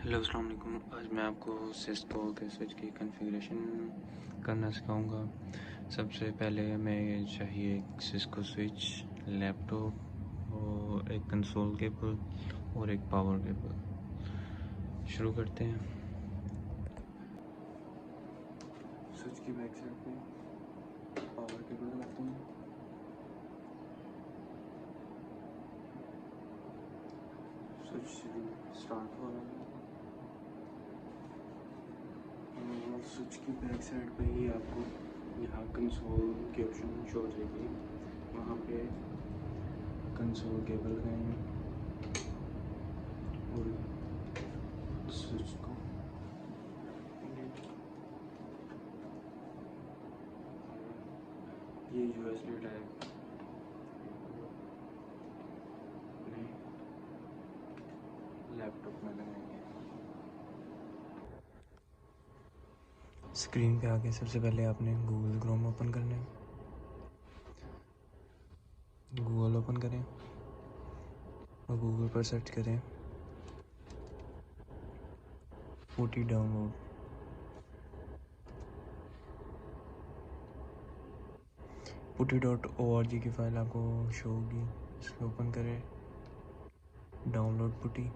Hello अस्सलाम वालेकुम। आज मैं आपको सिस्को के स्विच की कॉन्फ़िगरेशन करना सिखाऊंगा। सबसे पहले हमें चाहिए एक सिस्को स्विच, लैपटॉप और एक कंसोल केबल और एक पावर केबल। शुरू करते हैं। स्विच की बैक साइड पे पावर केबल लगाते हैं। स्विच स्टार्ट हो रहा है। स्विच की बैक साइड पे ही आपको यहाँ कंसोल की ऑप्शन शो हो जाएगी। वहाँ पे कंसोल केबल लगाएंगे और स्विच को ये USB टाइप लैपटॉप में लगाएंगे। स्क्रीन पे आके सबसे पहले आपने गूगल क्रोम ओपन करना है। गूगल ओपन करें और गूगल पर सर्च करें PuTTY डाउनलोड। putty.org की फ़ाइल आपको शो होगी। इसको ओपन करें, डाउनलोड PuTTY,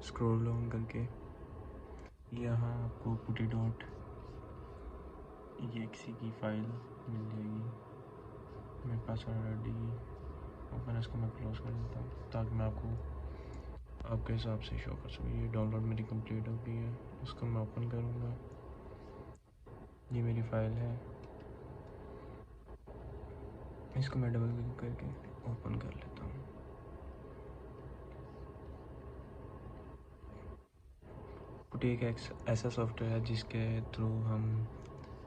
स्क्रॉल डाउन करके यहाँ आपको putty.exe की फ़ाइल मिल जाएगी। मेरे पास ऑलरेडी ओपन है, इसको मैं क्लोज़ कर देता हूँ ताकि मैं आपको आपके हिसाब से शो कर सकूँ। ये डाउनलोड मेरी कंप्लीट हो गई है, इसको मैं ओपन करूँगा। ये मेरी फ़ाइल है, इसको मैं डबल क्लिक करके ओपन कर लेता हूँ। पुटी एक ऐसा सॉफ्टवेयर है जिसके थ्रू हम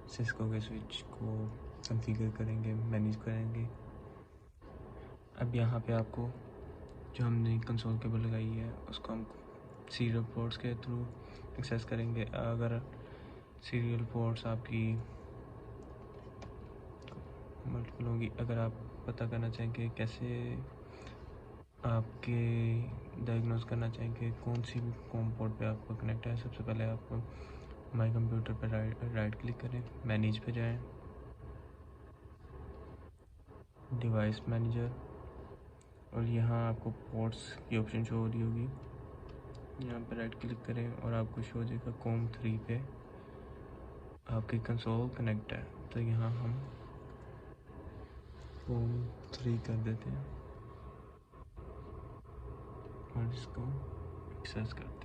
सिस्को के स्विच को कॉन्फ़िगर करेंगे, मैनेज करेंगे। अब यहाँ पे आपको जो हमने कंसोल केबल लगाई है उसको हम सीरियल पोर्ट्स के थ्रू एक्सेस करेंगे। अगर सीरियल पोर्ट्स आपकी मल्टीपल होंगी, अगर आप पता करना चाहेंगे कैसे आपके डायग्नोज करना चाहेंगे कौन सी कॉम पोर्ट पे आपको कनेक्ट है, सबसे पहले आपको माई कंप्यूटर पर राइट क्लिक करें, मैनेज पे जाएं, डिवाइस मैनेजर, और यहाँ आपको पोर्ट्स की ऑप्शन शो हो रही होगी। यहाँ पर राइट क्लिक करें और आपको शो हो जाएगा कॉम 3 पे आपकी कंसोल कनेक्ट है। तो यहाँ हम कॉम 3 कर देते हैं और इसको एक्सेस करते हैं।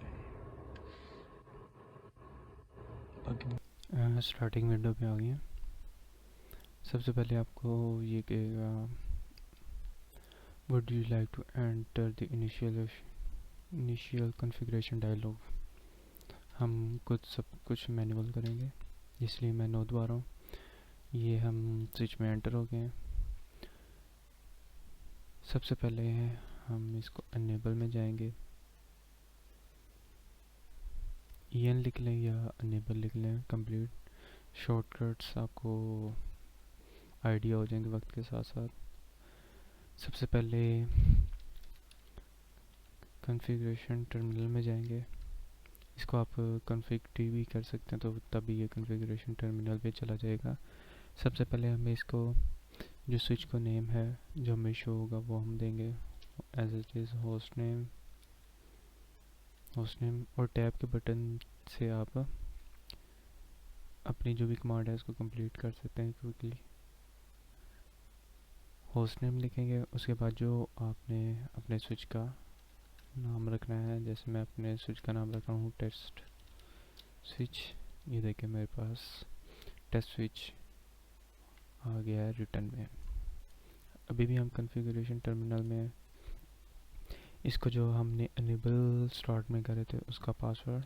स्टार्टिंग विंडो पे आ गई है। सबसे पहले आपको ये कहेगा would you like to enter the initial configuration dialog. हम सब कुछ मैनुअल करेंगे, इसलिए मैं नो दबा रहा हूँ। ये हम स्विच में एंटर हो गए हैं। सबसे पहले हम इसको अनेबल में जाएंगे, EN लिख लें या अनेबल लिख लें। कंप्लीट शॉर्टकट्स आपको आइडिया हो जाएंगे वक्त के साथ साथ। सबसे पहले कॉन्फ़िगरेशन टर्मिनल में जाएंगे। इसको आप कॉन्फ़िग टी भी कर सकते हैं, तो तभी ये कॉन्फ़िगरेशन टर्मिनल पे चला जाएगा। सबसे पहले हमें इसको जो स्विच का नेम है जो हमें शो होगा वो हम देंगे as it is host name. और टैब के बटन से आप अपनी जो भी कमांड है उसको कंप्लीट कर सकते हैं क्विकली। होस्ट नेम लिखेंगे, उसके बाद जो आपने अपने स्विच का नाम रखना है, जैसे मैं अपने स्विच का नाम रख रहा हूँ टेस्ट स्विच। ये देखिए मेरे पास टेस्ट स्विच आ गया है रिटर्न में। अभी भी हम कॉन्फ़िगरेशन टर्मिनल में इसको जो हमने अनेबल स्टार्ट में करे थे उसका पासवर्ड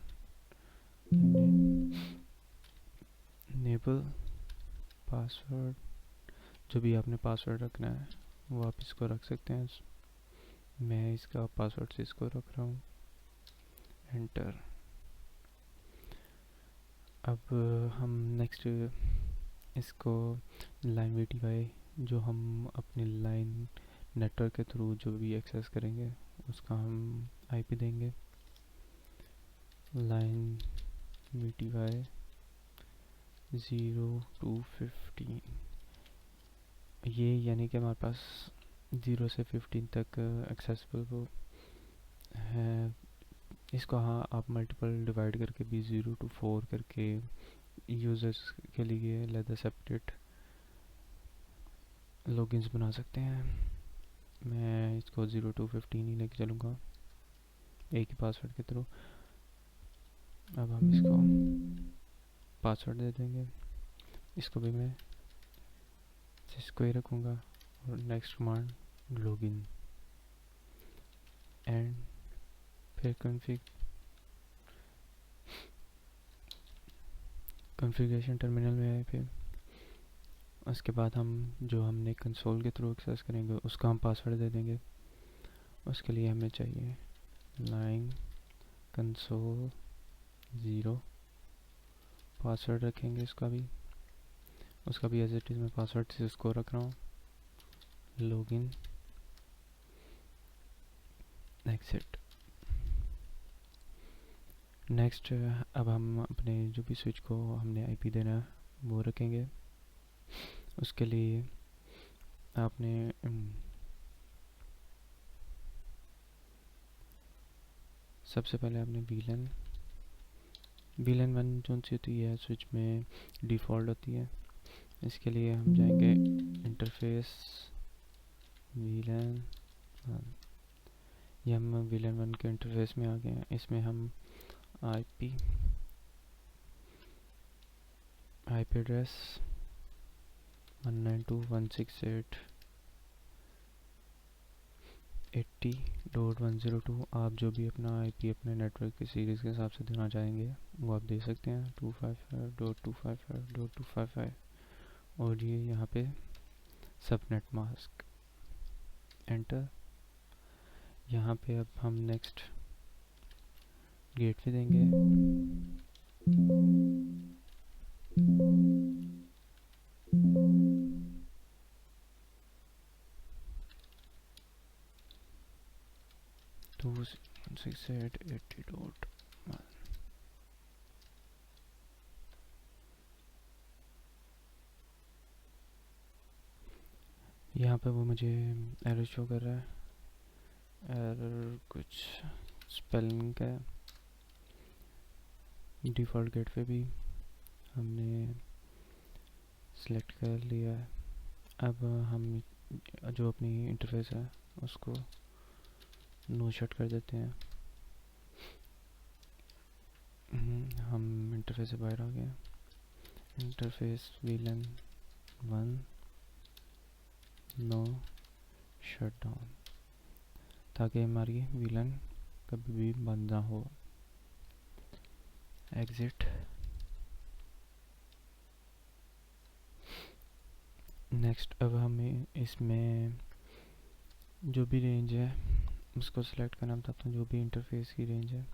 अनेबल पासवर्ड, जो भी आपने पासवर्ड रखना है वो आप इसको रख सकते हैं। मैं इसका पासवर्ड से इसको रख रहा हूँ, एंटर। अब हम नेक्स्ट इसको लाइन VTY जो हम अपनी लाइन नेटवर्क के थ्रू जो भी एक्सेस करेंगे उसका हम IP देंगे। लाइन VTY 0 to 15, ये यानी कि हमारे पास 0 से 15 तक एक्सेसिबल वो है। इसको हाँ आप मल्टीपल डिवाइड करके भी 0 to 4 करके यूज़र्स के लिए अलग सेपरेट लॉगिन्स बना सकते हैं। मैं इसको 0 to 15 ही लेके चलूँगा एक ही पासवर्ड के थ्रू। अब हम इसको पासवर्ड दे देंगे, इसको भी मैं इसको ही रखूँगा और नेक्स्ट कमांड लॉगिन एंड फिर कॉन्फ़िगरेशन टर्मिनल में आए। फिर उसके बाद हम जो हमने कंसोल के थ्रू एक्सेस करेंगे उसका हम पासवर्ड दे देंगे। उसके लिए हमें चाहिए लाइन कंसोल 0, पासवर्ड रखेंगे उसका भी एज इट इज़ मैं पासवर्ड से उसको रख रहा हूँ, लॉगिन एग्जिट। नेक्स्ट अब हम अपने जो भी स्विच को हमने आईपी देना है वो रखेंगे। उसके लिए आपने सबसे पहले आपने VLAN 1 जो सी होती है स्विच में डिफ़ॉल्ट होती है। इसके लिए हम जाएंगे इंटरफेस VLAN 1, ये हम VLAN 1 के इंटरफेस में आ गए हैं। इसमें हम IP एड्रेस 192.168.80.102, आप जो भी अपना IP अपने नेटवर्क की सीरीज़ के हिसाब से देना चाहेंगे वो आप दे सकते हैं, 255.255.255। और ये यहाँ पे सबनेट मास्क एंटर। यहाँ पे अब हम नेक्स्ट गेटवे देंगे, 268.80.1। यहाँ पे वो मुझे एरर शो कर रहा है, एरर कुछ स्पेलिंग का है। डिफ़ॉल्ट गेटवे भी हमने सेलेक्ट कर लिया है। अब हम जो अपनी इंटरफेस है उसको नो शट कर देते हैं। हम इंटरफेस से बाहर आ गए। Interface VLAN 1 no shut down, ताकि हमारी VLAN कभी भी बंद ना हो। एग्जिट। नेक्स्ट अब हमें इसमें जो भी रेंज है उसको सिलेक्ट करना बताता हूँ। जो भी इंटरफेस की रेंज है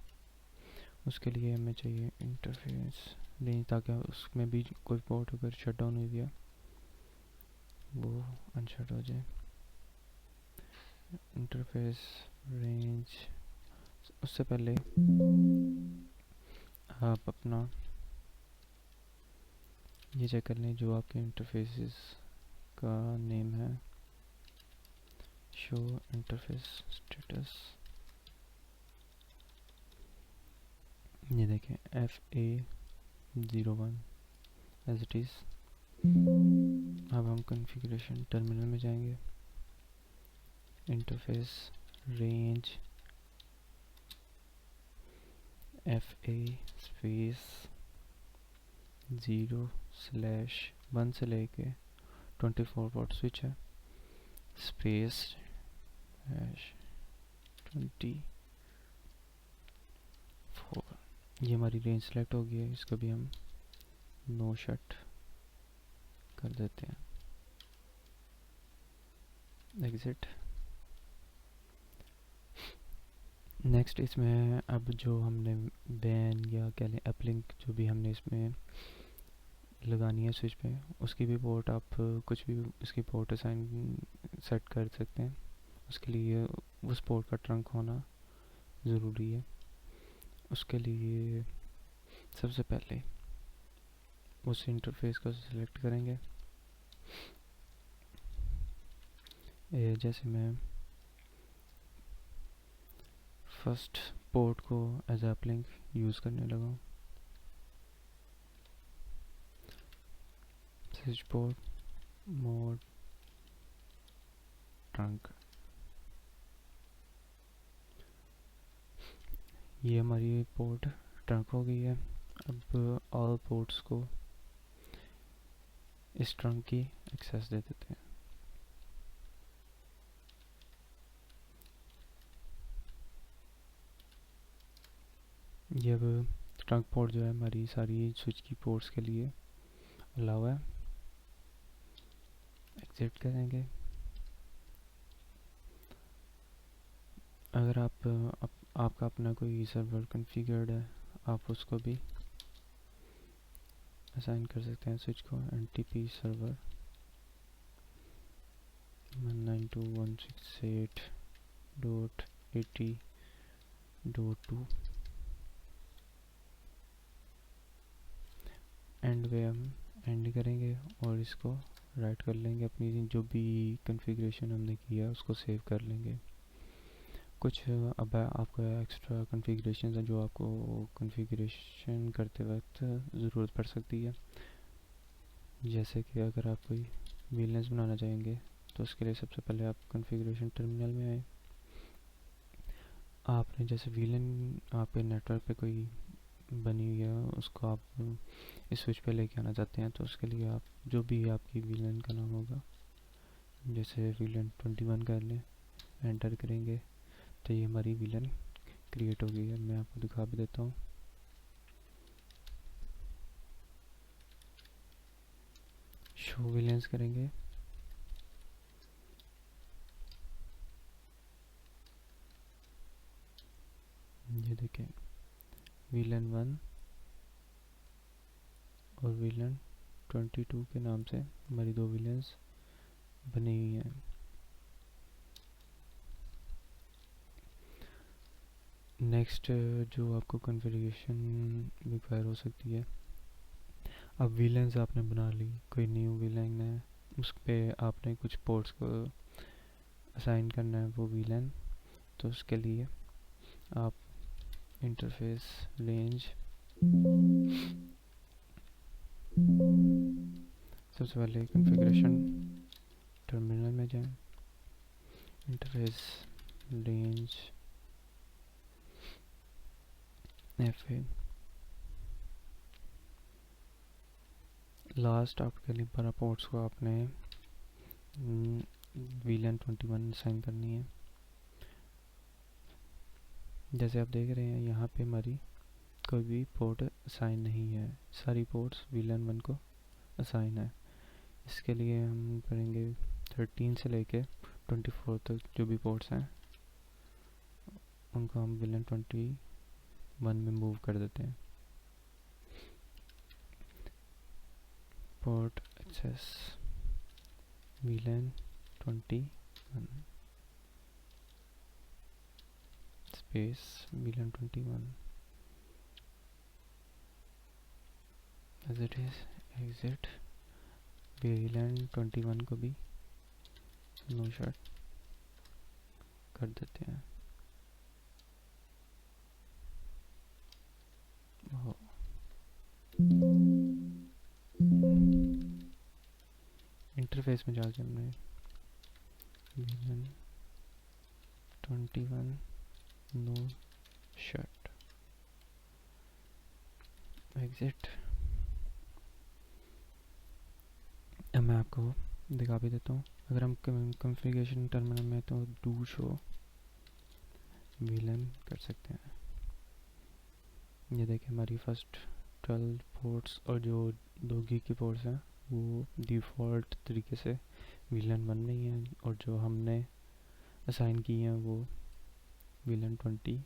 उसके लिए हमें चाहिए इंटरफेस रेंज, ताकि उसमें भी कोई पोर्ट अगर शट डाउन हो गया वो अनशट हो जाए। इंटरफेस रेंज, उससे पहले आप अपना ये चेक कर लें जो आपके इंटरफेसेस का नेम है, शो इंटरफेस स्टेटस। ये देखें FA01 एज इट इज़। अब हम कॉन्फ़िगरेशन टर्मिनल में जाएंगे, इंटरफेस रेंज FA स्पेस 0/1 से लेके 24 वॉट स्विच है, स्पेस #24। ये हमारी रेंज सेलेक्ट हो गई है। इसको भी हम नो शट कर देते हैं, एग्जिट। नेक्स्ट इसमें अब जो हमने बैन या कह लें अपलिंक जो भी हमने इसमें लगानी है स्विच पे, उसकी भी पोर्ट आप कुछ भी उसकी पोर्ट असाइन सेट कर सकते हैं। उसके लिए उस पोर्ट का ट्रंक होना ज़रूरी है। उसके लिए सबसे पहले उस इंटरफेस को सिलेक्ट करेंगे। जैसे मैं फर्स्ट पोर्ट को एज अपलिंक यूज़ करने लगा हूँ, स्विच पोर्ट मोड ट्रंक, ये हमारी पोर्ट ट्रंक हो गई है। अब ऑल पोर्ट्स को इस ट्रंक की एक्सेस दे देते हैं। ये अब ट्रंक पोर्ट जो है हमारी सारी स्विच की पोर्ट्स के लिए अलाउ है। एग्जिट करेंगे। अगर आपका अपना कोई सर्वर कॉन्फ़िगर्ड है, आप उसको भी असाइन कर सकते हैं स्विच को। NTP सर्वर 192.168.80.2 एंड पे हम एंड करेंगे और इसको राइट कर लेंगे। अपनी जो भी कॉन्फ़िगरेशन हमने किया उसको सेव कर लेंगे। कुछ अब आपको एक्स्ट्रा कॉन्फ़िगरेशन है जो आपको कॉन्फ़िगरेशन करते वक्त ज़रूरत पड़ सकती है। जैसे कि अगर आप कोई वीएलएनएस बनाना चाहेंगे तो उसके लिए सबसे पहले आप कॉन्फ़िगरेशन टर्मिनल में आए। आपने जैसे वीएलएन आपके नेटवर्क पे कोई बनी हुई है उसको आप इस स्विच पे लेके आना चाहते हैं, तो उसके लिए आप जो भी आपकी वीएलएन का नाम होगा, जैसे वीएलएन 21 कर लें, एंटर करेंगे तो ये हमारी वीएलएन क्रिएट हो गई है। मैं आपको दिखा भी देता हूँ। शो वीएलएन्स करेंगे, ये देखें वीएलएन 1 और वीएलएन 22 के नाम से हमारी दो वीएलएन्स बनी हुई हैं। नेक्स्ट जो आपको कॉन्फ़िगरेशन रिक्वायर हो सकती है, अब वीएलएन्स आपने बना ली, कोई न्यू वीएलएन है, उस पर आपने कुछ पोर्ट्स को असाइन करना है वो वीएलएन। तो उसके लिए आप इंटरफेस रेंज सबसे पहले कॉन्फ़िगरेशन टर्मिनल में जाएं, इंटरफेस रेंज FA, लास्ट आपके लिए 12 पोर्ट्स को आपने वीएलएन 21 असाइन करनी है। जैसे आप देख रहे हैं यहाँ पे हमारी कोई भी पोर्ट असाइन नहीं है, सारी पोर्ट्स वीएलएन 1 को असाइन है। इसके लिए हम करेंगे 13 से लेके 24 तक जो भी पोर्ट्स हैं उनको हम वीएलएन 21 में मूव कर देते हैं। Port access VLAN 21 space VLAN 21 as it is. Exit VLAN 21 को भी नो शॉट कर देते हैं। इंटरफेस में जाके हमने वीएलएन 21 नो शट एग्जिट। अब मैं आपको दिखा भी देता हूँ। अगर हम कॉन्फ़िगरेशन टर्मिनल में तो डू शो वीएलएन कर सकते हैं। ये देखिए हमारी फर्स्ट 12 पोर्ट्स और जो 2 गीग की पोर्ट्स हैं वो डिफ़ॉल्ट तरीके से वीएलएन 1 में ही हैं, और जो हमने असाइन की हैं वो वीएलएन 21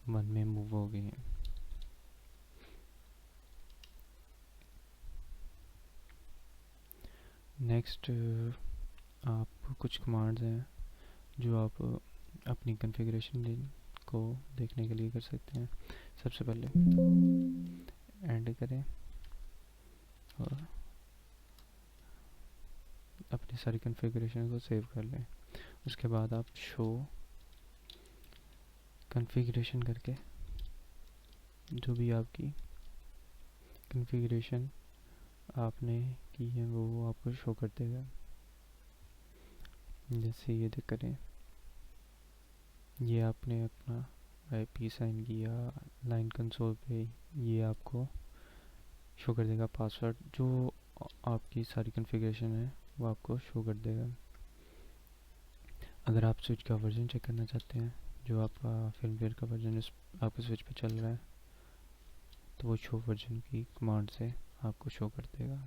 में मूव हो गई हैं। नेक्स्ट आप कुछ कमांड्स हैं जो आप अपनी कॉन्फ़िगरेशन को देखने के लिए कर सकते हैं। सबसे पहले एंड करें और अपनी सारी कॉन्फ़िगरेशन को सेव कर लें। उसके बाद आप शो कॉन्फ़िगरेशन करके जो भी आपकी कॉन्फ़िगरेशन आपने की है वो आपको शो कर देगा। जैसे ये देख करें, ये आपने अपना आईपी साइन किया लाइन कंसोल पे, ये आपको शो कर देगा पासवर्ड। जो आपकी सारी कॉन्फ़िगरेशन है वो आपको शो कर देगा। अगर आप स्विच का वर्जन चेक करना चाहते हैं, जो आपका फिल्मवेयर का वर्जन आपके स्विच पे चल रहा है, तो वो शो वर्जन की कमांड से आपको शो कर देगा।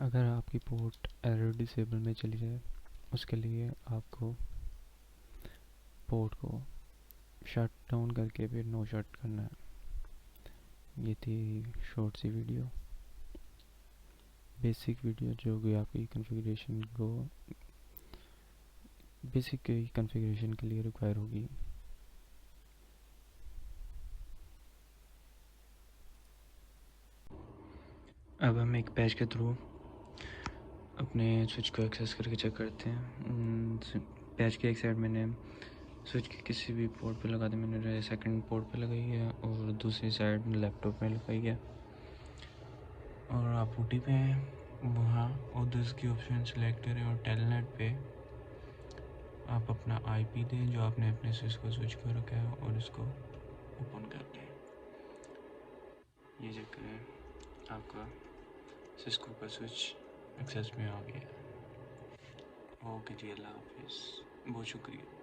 अगर आपकी पोर्ट एरर डिसेबल में चली जाए, उसके लिए आपको पोर्ट को शट डाउन करके फिर नो शट करना है। ये थी शॉर्ट सी वीडियो, बेसिक वीडियो जो कि आपकी कॉन्फ़िगरेशन को बेसिक कॉन्फ़िगरेशन के लिए रिक्वायर होगी। अब हम एक पैच के थ्रू अपने स्विच को एक्सेस करके चेक करते हैं। पैच के एक साइड मैंने स्विच के किसी भी पोर्ट पे लगा दी, मैंने सेकंड पोर्ट पे लगाई है और दूसरी साइड लैपटॉप में लगाई है। और आप ओटी पे हैं, वहाँ ओदर्स की ऑप्शन सेलेक्ट करें और टेलनेट पे आप अपना आईपी दें जो आपने अपने स्विच को स्विच कर रखा है और इसको ओपन कर दें। ये चेक करें, आपका सिस्को का स्विच एक्सेस में आ गया। ओके जी, अल्लाह हाफिज़, बहुत शुक्रिया।